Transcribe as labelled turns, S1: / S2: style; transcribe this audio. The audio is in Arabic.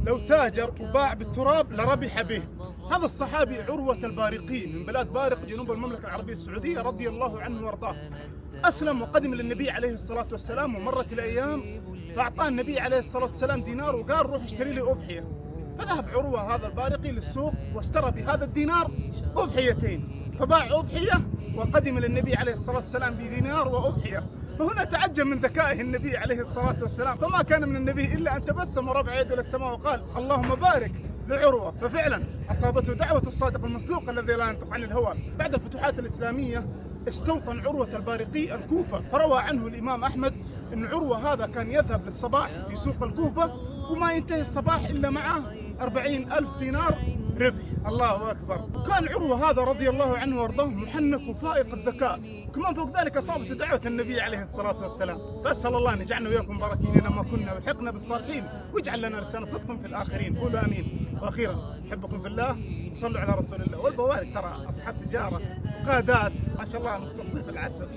S1: لو تاجر وباع بالتراب لربح به. هذا الصحابي عروة البارقي من بلاد بارق جنوب المملكة العربية السعودية رضي الله عنه وارضاه، أسلم وقدم للنبي عليه الصلاة والسلام، ومرت الأيام فأعطاه النبي عليه الصلاة والسلام دينار وقال روح اشتري لي أضحية. فذهب عروة هذا البارقي للسوق واشترى بهذا الدينار أضحيتين، فباع أضحية وقدم للنبي عليه الصلاة والسلام بدينار وأضحية. فهنا تعجب من ذكائه النبي عليه الصلاة والسلام، فما كان من النبي إلا أن تبسم ورفع يده إلى السماء وقال اللهم بارك لعروة. ففعلا أصابته دعوة الصادق المصدوق الذي لا ينطق عن الهوى. بعد الفتوحات الإسلامية استوطن عروة البارقي الكوفة، فروى عنه الإمام أحمد أن عروة هذا كان يذهب للصباح في سوق الكوفة وما ينتهي الصباح إلا معه 40,000 دينار ربح. الله أكبر. وكان عروة هذا رضي الله عنه وارضاه محنك وفائق الذكاء، كمان فوق ذلك أصابته دعوة النبي عليه الصلاة والسلام. فأسأل الله أن يجعلنا وإياكم مباركين لما كنا ويلحقنا بالصالحين ويجعل لنا لسان صدق في الآخرين. قولوا آمين. وأخيرا أحبكم في الله وصلوا على رسول الله. والبوارق ترى أصحاب تجارة قادات ما شاء الله مختصين في العسل.